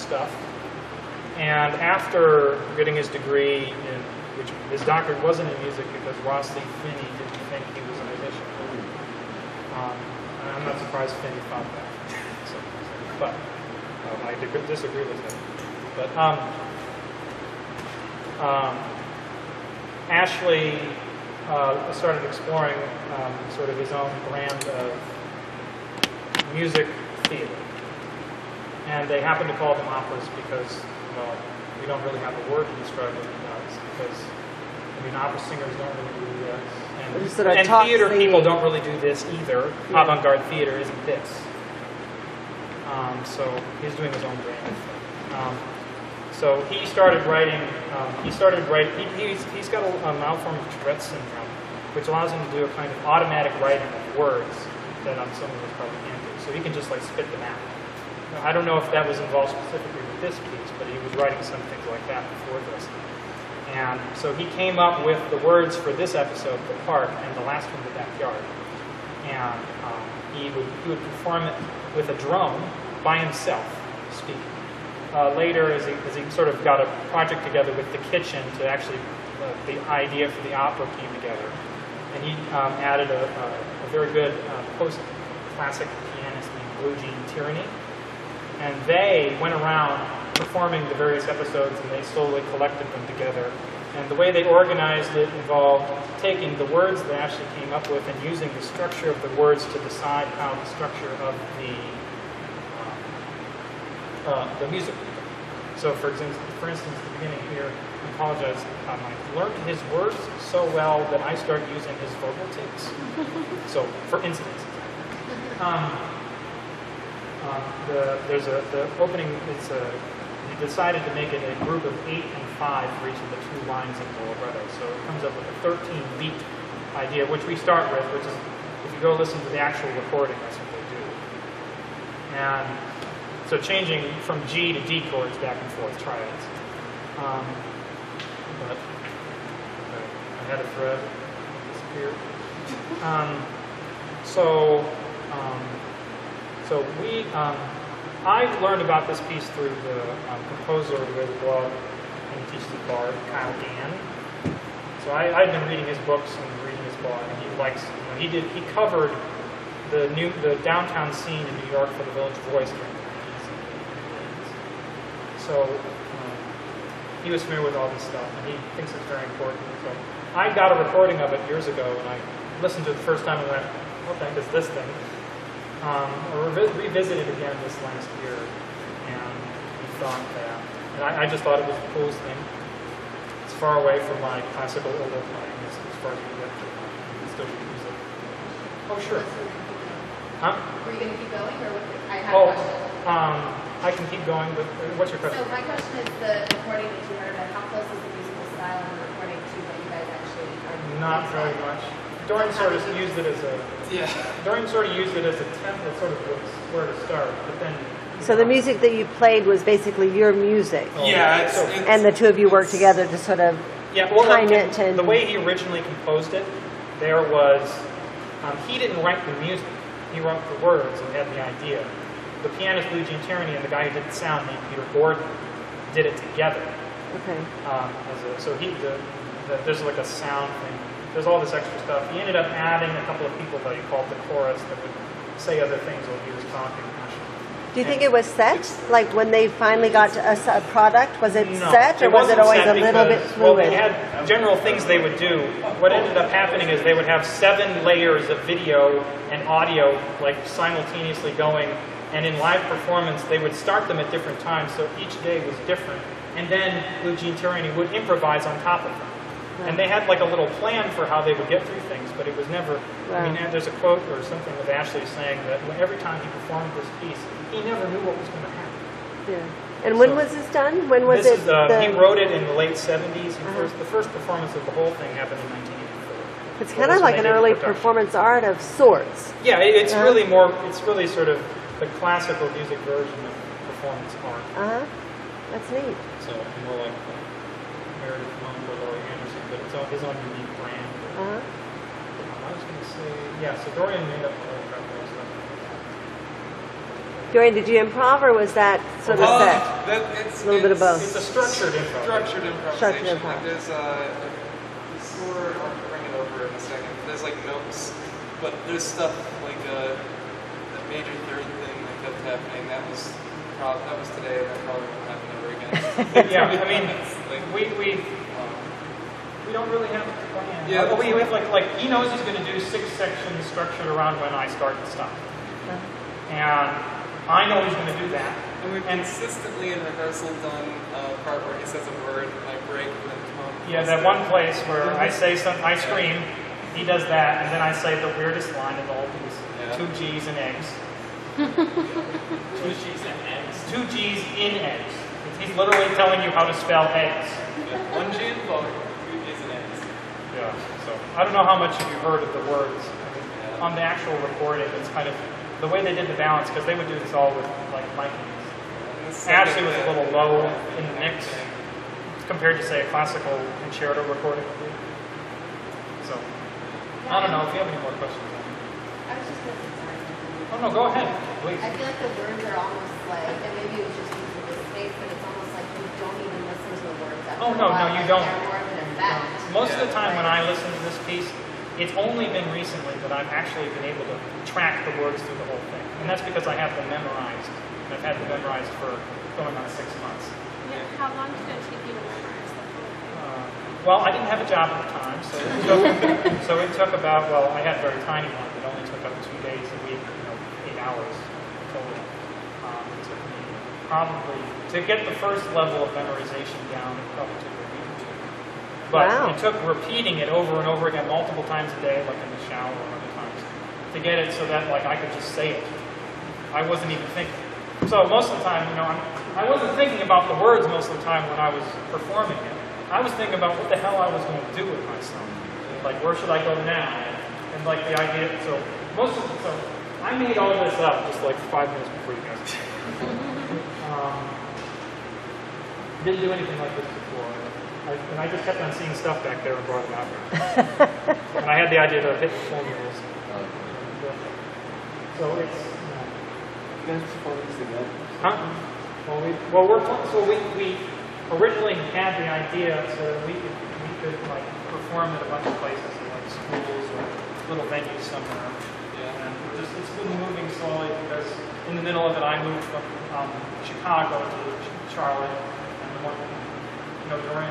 stuff. And after getting his degree, which his doctorate wasn't in music because Rossley Finney didn't think he was a musician. I'm not surprised Finney thought that. But I disagree with him. But Ashley started exploring sort of his own brand of music theater. And they happen to call them operas because, well, we don't really have a word to describe what he does. Because, I mean, opera singers don't really do this. And theater people don't really do this either. Yeah. Avant-garde theater isn't this. So he's doing his own brand. So he started writing. He's got a mild form of Tourette syndrome, which allows him to do a kind of automatic writing of words that on some of us probably can't do. So he can just like spit them out. Now, I don't know if that was involved specifically with this piece, but he was writing some things like that before this. And so he came up with the words for this episode, The Park, and the last one, The Backyard. And he would perform it with a drone by himself, speaking. Later, as he sort of got a project together with the kitchen to actually, the idea for the opera came together. And he added a very good post-classic pianist named Blue Jean Tierney. And they went around performing the various episodes, and they slowly collected them together. And the way they organized it involved taking the words that Ashley came up with and using the structure of the words to decide how the structure of the music would go. So, for instance, at the beginning here, I apologize, I learned his words so well that I start using his vocal takes. So, for instance, the opening is he decided to make it a group of 8 and 5 for each of the 2 lines of the libretto. So it comes up with a 13-beat idea, which we start with, which is, if you go listen to the actual recording, that's what they do. And so changing from G to D chords back and forth, triads. But I had a thread, disappeared. So I learned about this piece through the composer who has a blog and he teaches at Bard, Kyle Gann. So I've been reading his books and reading his blog, and he likes, he covered the downtown scene in New York for the Village Voice during the 90s. So he was familiar with all this stuff, and he thinks it's very important. So I got a recording of it years ago, and I listened to it the first time and went, what the heck is this thing? I revisited again this last year, and we thought that, and I just thought it was the coolest thing. It's far away from my classical oboe playing as far as we get to. You can still use it. Oh, sure. Huh? Were you going to keep going, or I have a question? I can keep going, but what's your question? So my question is the recording that you heard about. How close is the musical style in the recording to what you guys actually are doing? Not very much. Dorian sort of used it as a template, sort of where to start, but then. So the music that you played was basically your music. Yeah, and the two of you worked together to sort of time it. The way he originally composed it, there was he didn't write the music; he wrote the words and had the idea. The pianist Blue Jean Tierney and the guy who did the sound, named Peter Gordon, did it together. Okay. There's like a sound thing. There's all this extra stuff. He ended up adding a couple of people that he called the chorus that would say other things while he was talking. Do you think it was set? Like when they finally got to a product, was it set, or was it wasn't always set a little bit fluid? Well, they had general things they would do. What ended up happening is they would have 7 layers of video and audio like simultaneously going, and in live performance they would start them at different times, so each day was different. And then Blue Jean Tierney would improvise on top of them. And they had like a little plan for how they would get through things, but it was never, I mean, there's a quote or something of Ashley saying that every time he performed this piece, he never knew what was going to happen. Yeah. And when was this done? When was it? He wrote it in the late 70s. The first performance of the whole thing happened in 1984. It's kind of like an early performance art of sorts. Yeah, it's really more, it's really sort of the classical music version of performance art. That's neat. So more like Meredith Monk or Laurie Anderson, but it's his own unique brand. I was going to say, yeah, so Dorian made up all the stuff. Dorian, did you improv or was that sort of set? It's A little bit of both. It's a structured improv. Structured improvisation. Structured improv. Like there's I'll bring it over in a second. There's like notes, but there's stuff like the major third thing that kept happening. That was today, and that probably won't happen ever again. Yeah, I mean, we don't really have a plan. Yeah, we have like he knows he's going to do 6 sections structured around when I start the stuff, and I know he's going to do that. And we've consistently in rehearsal done a part where he says a word and I break and then come. Yeah, that one place where I say something, I scream, he does that, and then I say the weirdest line of the whole piece: 2 G's and eggs. 2 G's and eggs. 2 G's in eggs. He's literally telling you how to spell eggs. Yeah, 1 G in both, 2 G's and eggs. Yeah. So I don't know how much you heard of the words. I mean, on the actual recording, it's kind of the way they did the balance, because they would do this all with like micings. Ashley was a little low in the mix compared to, say, a classical concerto recording. So I don't know if you have any more questions. I was just going to say. Oh no, go ahead, please. I feel like the words are almost like, and maybe it was just using this space, but it's almost like you don't even listen to the words after Oh a no, while. you Like, don't. They're more of an effect. Most of the time when I listen to this piece, it's only been recently that I've actually been able to track the words through the whole thing. And that's because I have them memorized. And I've had them memorized for going on 6 months. Yeah, how long did it take you to memorize the whole thing? Well, I didn't have a job at the time, so it took about, well, I had a very tiny one. It only took up 2 days a week, 8 hours total. It took me probably, to get the first level of memorization down, it probably took a week or 2. But Wow. it took repeating it over and over again multiple times a day, like in the shower or other times, to get it so that like I could just say it. I wasn't even thinking. So most of the time, I wasn't thinking about the words most of the time when I was performing it. I was thinking about what the hell I was going to do with myself. Like, where should I go now? And like the idea, so I made all this up just like 5 minutes before you guys. Didn't do anything like this before. And I just kept on seeing stuff back there and brought it out here. And I had the idea to hit the formulas. So it's... You guys perform this together? Huh? We originally had the idea so that we could like perform at a bunch of places, like schools or little venues somewhere. Yeah. And it's been moving slowly because in the middle of it, I moved from Chicago to Charlotte, and the one, Dorian,